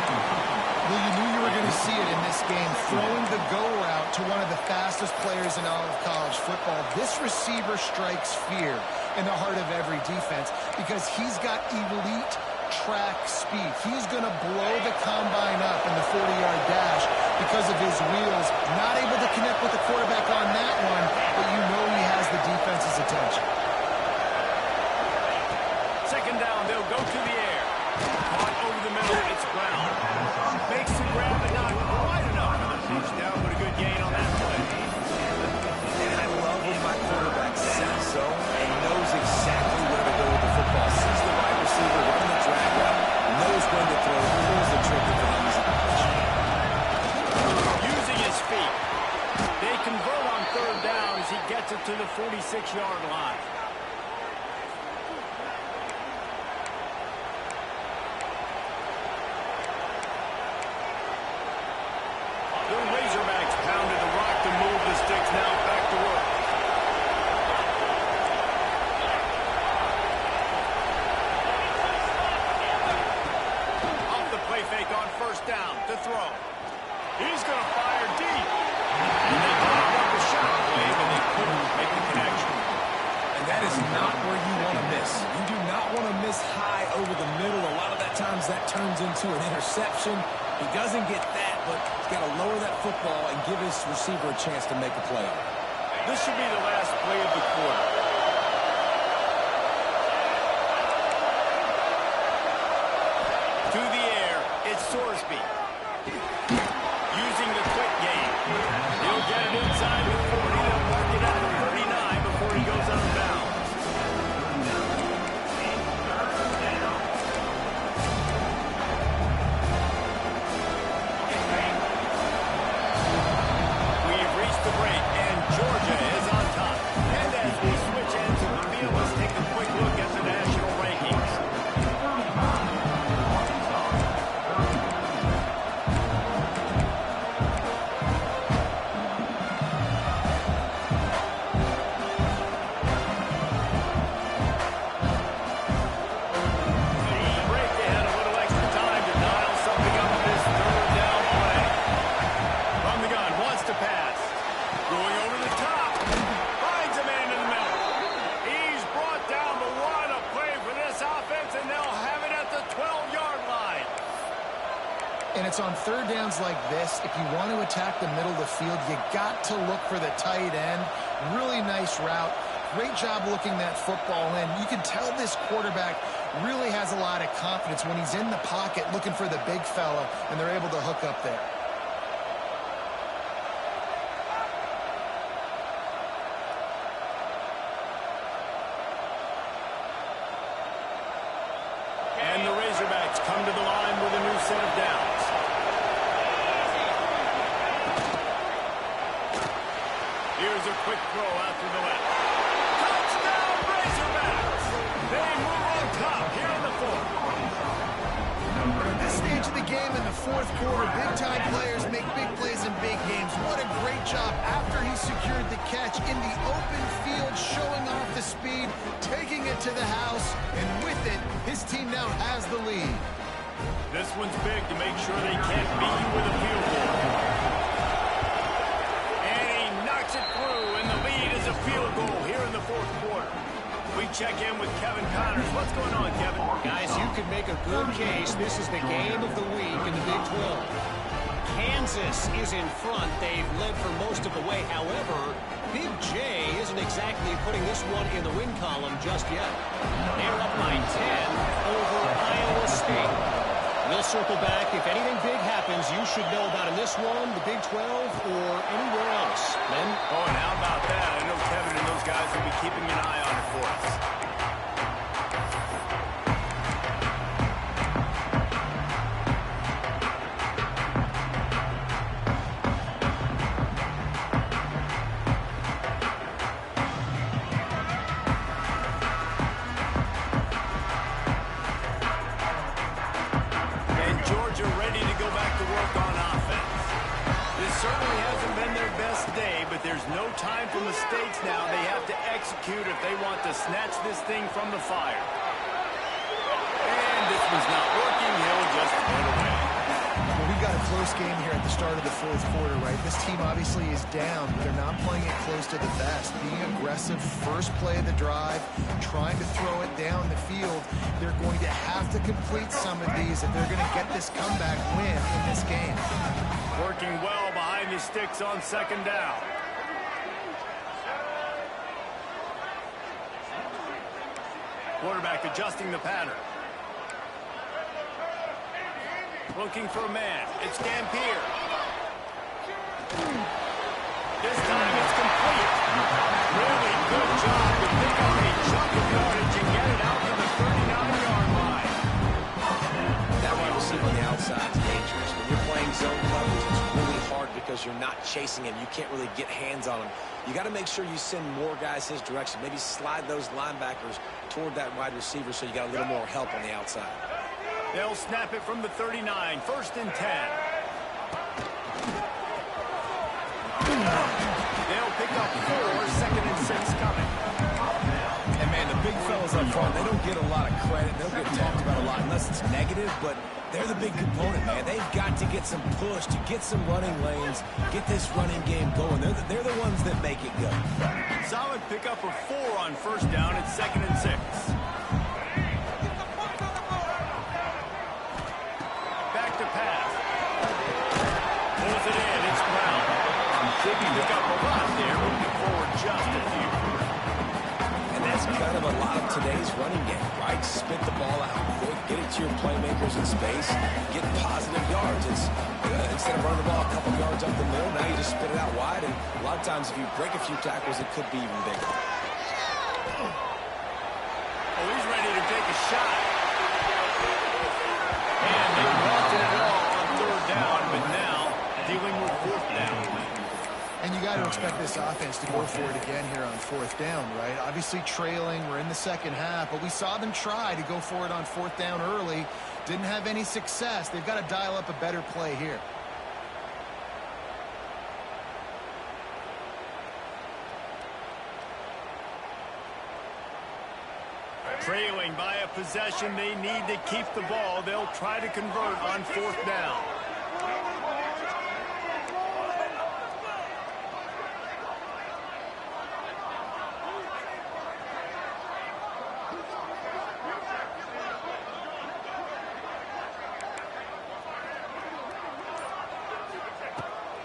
Well, you knew you were going to see it in this game, throwing the go route to one of the fastest players in all of college football. This receiver strikes fear in the heart of every defense because he's got elite track speed. He's going to blow the combine up in the 40-yard dash because of his wheels. Not able to connect with the quarterback on that one, but you know he has the defense's attention. Second down, they'll go to the air. Caught over the middle, it's Brown. Makes the grab, but not quite enough for the first down, but a good gain on that play. And I love when my quarterback sees so and knows exactly where to go with the football. Sees the wide receiver running the drag route, knows when to throw, pulls the trigger for the easy completion. Using his feet. They convert on third down as he gets it to the 46-yard line. The Razorbacks pounded the rock to move the sticks. Now back to work. Off the play fake on first down to throw. He's going to fire deep. And they thought about the shot play, but they couldn't make the connection. And that is not where you want to miss. You do not want to miss high over the middle. A lot of that times that turns into an interception. He doesn't get that, but he's got to lower that football and give his receiver a chance to make a play on it. This should be the last play of the quarter. To the air, it's Sorsby. Using the quick game. He'll get it inside the 40. They'll mark it at the 39 before he goes out of bounds. We've reached the break, and Georgia is on top. And as we switch ends of the field, let's take a quick look at the national rankings. Break, they had a little extra time to dial something up in this third down play. From the gun, wants to pass. Going over the top. Finds a man in the middle. He's brought down, but what a play for this offense, and they'll have it at the 12-yard line. And it's on third downs like this, if you want to attack the middle of the field, you got to look for the tight end. Really nice route. Great job looking that football in. You can tell this quarterback really has a lot of confidence when he's in the pocket looking for the big fella, and they're able to hook up there. come to the line with a new set of downs. Here's a quick throw out to the left. Touchdown, Razorbacks! They move on top here in the fourth. At this stage of the game in the fourth quarter, big-time players make big plays in big games. What a great job after he secured the catch in the open field, showing off the speed, taking it to the house, and with it, his team now has the lead. This one's big to make sure they can't beat you with a field goal. And he knocks it through, and the lead is a field goal here in the fourth quarter. We check in with Kevin Connors. What's going on, Kevin? Guys, you could make a good case. This is the game of the week in the Big 12. Kansas is in front. They've led for most of the way. However, Big J isn't exactly putting this one in the win column just yet. They're up by 10 over Iowa State. We'll circle back. If anything big happens, you should know about in this one, the Big 12, or anywhere else. Men? Oh, and how about that? I know Kevin and those guys will be keeping an eye on it for us. There's no time for mistakes now. They have to execute if they want to snatch this thing from the fire. And this one's not working. He'll just run away. Well, we got a close game here at the start of the fourth quarter, right? This team obviously is down, but they're not playing it close to the best. Being aggressive, first play of the drive, trying to throw it down the field. They're going to have to complete some of these if they're going to get this comeback win in this game. Working well behind the sticks on second down. Quarterback adjusting the pattern. Looking for a man. It's Dampier. This time it's complete. Really good job to pick up a chunk of yardage and get it out to the 39-yard line. That wide receiver on the outside is dangerous. When you're playing zone coverage, it's really hard because you're not chasing him. You can't really get hands on him. You got to make sure you send more guys his direction. Maybe slide those linebackers toward that wide receiver so you got a little more help on the outside. They'll snap it from the 39, first and 10. They'll pick up 4, second and 6 coming. And man, the big fellas up front, they don't get a lot of credit. They'll get talked about a lot unless it's negative, but they're the big component, man. They've got to get some push, to get some running lanes, get this running game going. They're the ones that make it go. Solid pickup of 4 on first down at second and 6. Back to pass. Pulls it in. It's Brown. Pick up a lot there, moving forward just a few. And that's kind of a lot of today's running game, right? Spit the ball out quick, get it to your playmakers in space, get positive yards. Instead of running the ball a couple yards up the middle, now you just spit it out wide, and a lot of times if you break a few tackles, it could be even bigger. Oh, he's ready to take a shot. And they walked it all on third down, but now dealing with fourth down. And you got to expect this offense to go for it again here on fourth down, right? Obviously trailing, we're in the second half, but we saw them try to go for it on fourth down early. Didn't have any success. They've got to dial up a better play here. Trailing by a possession, they need to keep the ball. They'll try to convert on fourth down.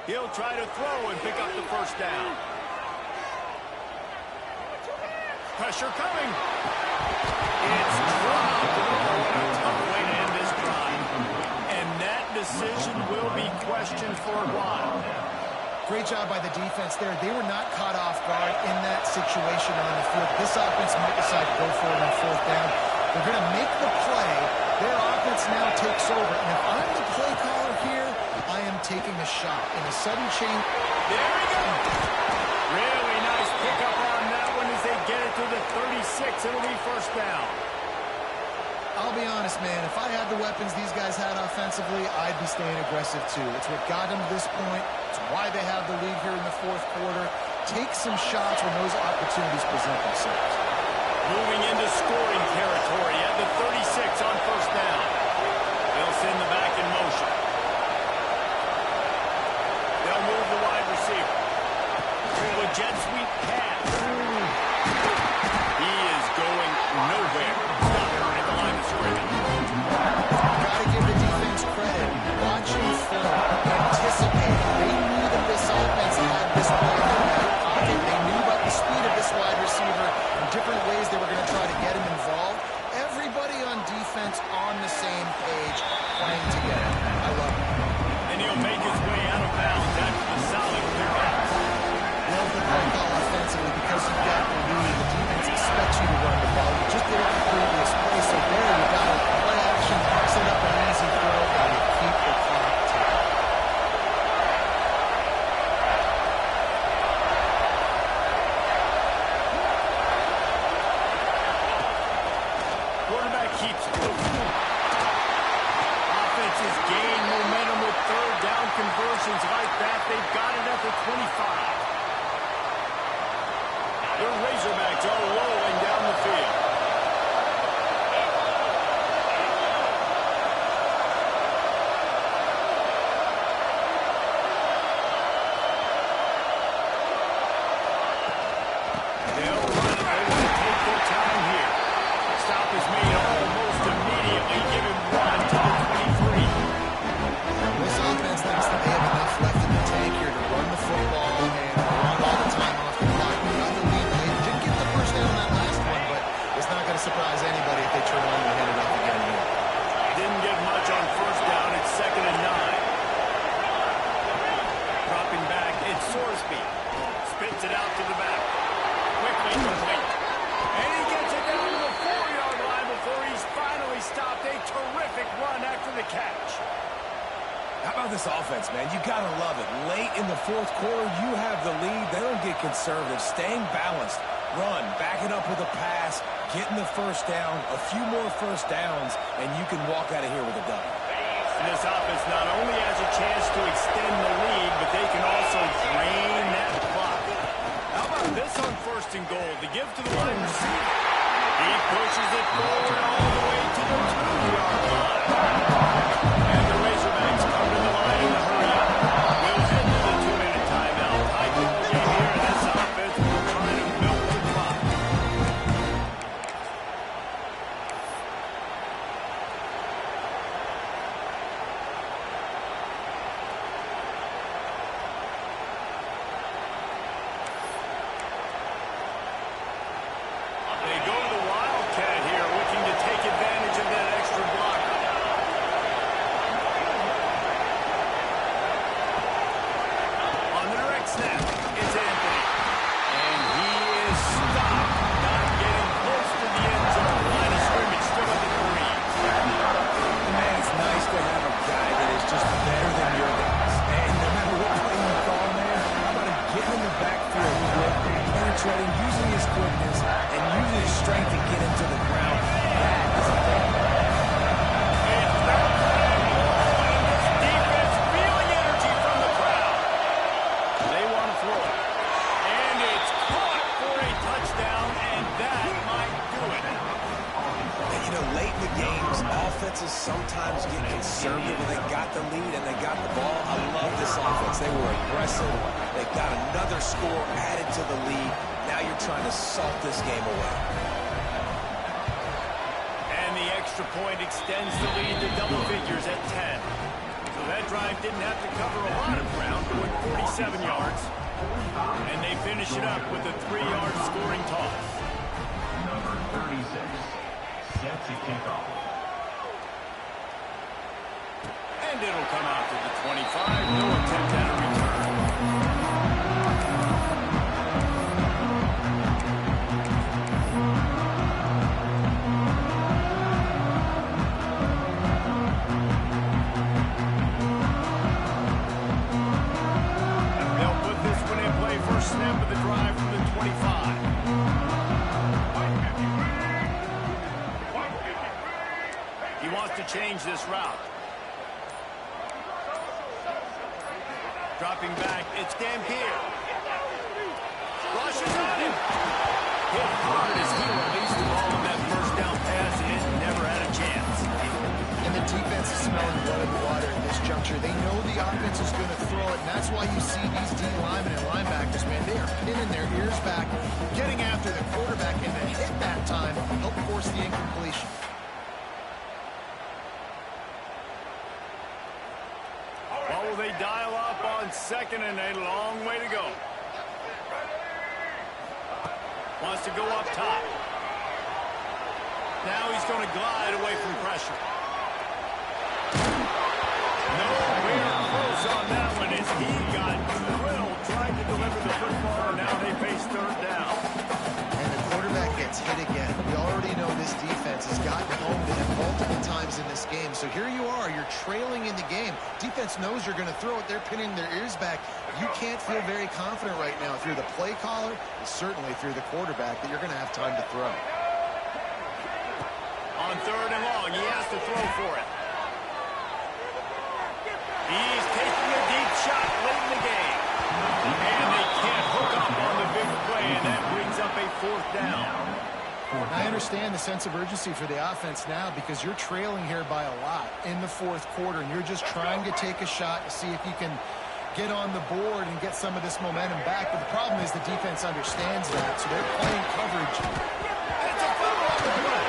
He'll try to throw and pick up the first down. Pressure coming. It's dropped. Oh, what a tough way to end this drive. And that decision will be questioned for a while. Great job by the defense there. They were not caught off guard in that situation on the field. This offense might decide to go for it on fourth down. They're going to make the play. Their offense now takes over. And if I'm the play caller here, I am taking a shot. In a sudden change. There we go. Really nice pickup on that one as they get it to the 36. It'll be first down. I'll be honest, man. If I had the weapons these guys had offensively, I'd be staying aggressive too. It's what got them to this point. It's why they have the lead here in the fourth quarter. Take some shots when those opportunities present themselves. Moving into scoring territory at the 36 on first down. They'll send the back in motion. They'll move the wide receiver. A jet sweep pass. He is going nowhere. Stop at the line of scrimmage. Gotta give the defense credit. Watching film, anticipating. They knew that this offense had this player in their back pocket. They knew about the speed of this wide receiver and different ways they were going to try to get him involved. Everybody on defense on the same page, playing together. I love it. And he'll make his way out of bounds after the solid clearance. Love the play call offensively because you've got the lead. The defense expects you to run the ball. You just did it on the previous play, so there you got it. Play action, set up an easy throw, and you keep the clock ticking. Quarterback keeps moving. Offenses gain momentum with third down conversions like that. They've got it at the 25. The Razorbacks are rolling down the field. They'll run it. They want to take their time here. Stop is made almost immediately. Give him one to the 23. This offense thinks that they have enough left in the tank here to run the football and run all the time off the clock. They got the lead. They didn't get the first down on that last one, but it's not going to surprise anybody if they turn around and hand it off again here. Didn't get much on first down. It's 2nd and 9. Dropping back, it's Sorsby. Spits it out to the back. Quickly complete. And he gets it down to the 4-yard line before he's finally stopped. A terrific run after the catch. How about this offense, man? You got to love it. Late in the fourth quarter, you have the lead. They don't get conservative. Staying balanced. Run, back it up with a pass, getting the first down, a few more first downs, and you can walk out of here with a dub. And this offense not only has a chance to extend the lead, but they can also drain that clock. How about this on 1st and goal? The give to the wide receiver. He pushes it forward all the way to the 2-yard line. And the Razorbacks come to the line in a hurry up. We'll head to the 2-minute timeout. High ball game here in this offense. We're trying to milk the clock. They go to the Wildcat here, looking to take advantage of that extra blocker. On the direct snap, it's Anthony. And he is stopped, not getting close to the end zone. Line of scrimmage still at the 3. Man, it's nice to have a guy that is just better than your guys. And no matter what play you call, man, how about him getting in the backfield quick, penetrating, using his quickness, and using his strength to get him to the ground. That is a thing. It's third and goal, and this defense feeling energy from the crowd. They want to throw it. And it's caught for a touchdown, and that might do it. And, you know, late in the games, offenses sometimes get conservative when they got the lead and they got the ball. I love this offense. They were aggressive. They got another score added to the lead. Now you're trying to salt this game away. And the extra point extends the lead to double figures at 10. So that drive didn't have to cover a lot of ground, going 47 yards. And they finish it up with a 3-yard scoring toss. Number 36, set to kick off. And it'll come out to the 25. No attempt at a return. to change this route. Dropping back, it's Dampier. Rushes on him. Hit hard as he released the ball on that first down pass, and it never had a chance. And the defense is smelling blood in the water at this juncture. They know the offense is going to throw it, and that's why you see these D linemen and linebackers, man, they are pinning their ears back, getting after the quarterback, and the hit that time helped force the incompletion. Well, will they dial up on second, and a long way to go. Wants to go up top. Now he's going to glide away from pressure. Nowhere close on that one as he got drilled trying to deliver the football, and now they face third down. And the quarterback gets hit again. We already know this defense has gotten home to him multiple times in this game. So here you are, you're trailing in the game. Defense knows you're going to throw it. They're pinning their ears back. You can't feel very confident right now through the play caller and certainly through the quarterback that you're going to have time to throw. On third and long, he has to throw for it. He's taking a deep shot late in the game. And they can't hook up on the big play, and that brings up a fourth down. I understand the sense of urgency for the offense now because you're trailing here by a lot in the fourth quarter, and you're just trying to take a shot to see if you can get on the board and get some of this momentum back. But the problem is the defense understands that, so they're playing coverage. It's a football play.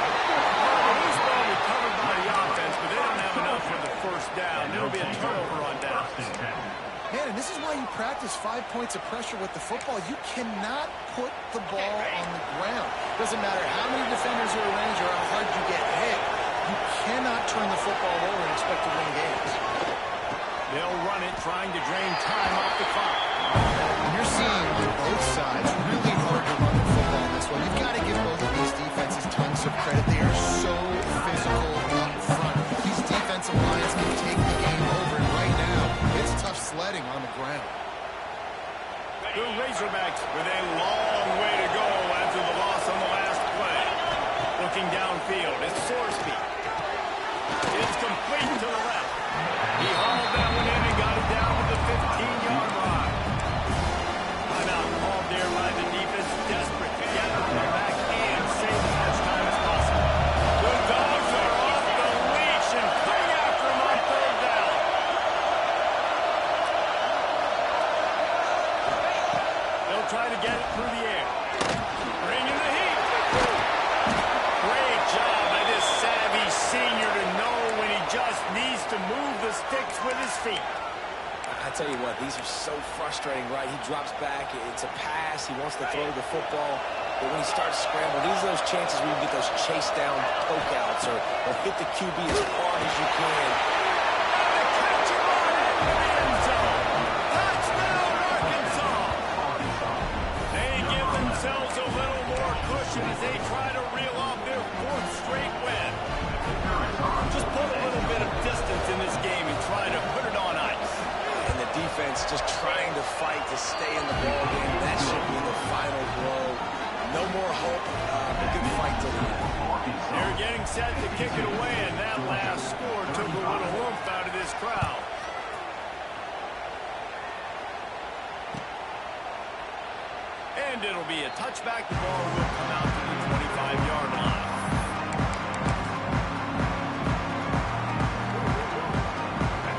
Loose ball recovered by the offense, but they don't have enough for the first down. There'll be a turnover on downs. Man, and this is why you practice 5 points of pressure with the football. You cannot put the ball on the ground. Doesn't matter how many defenders are arranged or how hard you get hit. You cannot turn the football over and expect to win games. They'll run it, trying to drain time off the clock. You're seeing on both sides really hard to run the football in this one. You've got to give both of these defenses tons of credit. They are so physical up front. These defensive lines can take the game over, and right now, it's tough sledding on the ground. The Razorbacks with a long way to go after the loss on the last play. Looking downfield, it's Sorsby. It's complete to the left. He hauled that one in and got it down to the 15-yard line. Timeout called there by the defense, desperate to get the back and save as much time as possible. The Dogs are off the leash and coming after him on third down. They'll try to get it through the air. Bringing the heat. Great job by this savvy senior to know when he just needs to move the sticks with his feet. I tell you what, these are so frustrating, right? He drops back, it's a pass, he wants to throw the football, but when he starts scrambling, these are those chances where you get those chase down poke outs or hit the QB as hard as you can. Catch him on it in the end zone. Touchdown, Arkansas. They give themselves a little more cushion as they try to reel off their fourth straight win. Just put a little bit of distance in this game and try to put it on ice. And the defense just trying to fight to stay in the ball game. That should be the final blow. No more hope. A good fight to the end. They're getting set to kick it away, and that last score took a little oomph out of this crowd. And it'll be a touchback. The ball will come out to the 25-yard line.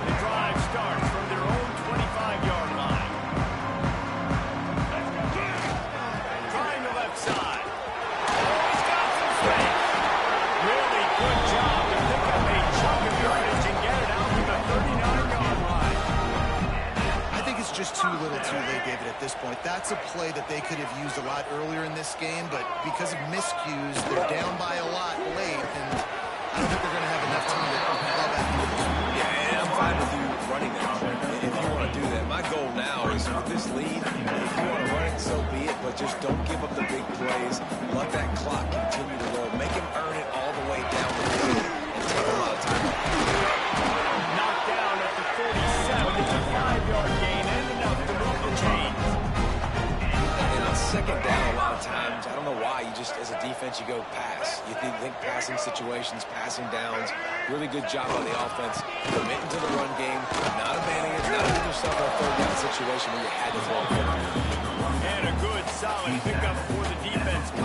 The drive starts from their own 25-yard line. Trying the left side. Oh, he's got some space. Really good job to pick up a chunk of yardage and get it out to the 39-yard line. I think it's just too little too late, David, at this point. That's a play that they could have used a lot earlier in this game, but because of miscues, they're down by a lot late, and I don't think they're going to have enough time to claw back into this. Yeah, and I'm fine with you running that if you want to do that. My goal now is with this lead, if you want to run it, so be it, but just don't give up the big plays. Let that clock continue to roll. Make him earn it all the way down the field and take a lot of time. Knocked down at the 47. It's a 5-yard gain and enough to move the chains. And on second down, a lot of times, I don't know why, you just, as a defense, you go pass. You think passing situations, passing downs. Really good job by the offense, committing to the run game, not abandoning it, not putting yourself in a third down situation where you had to throw it. And a good, solid pickup for the defense.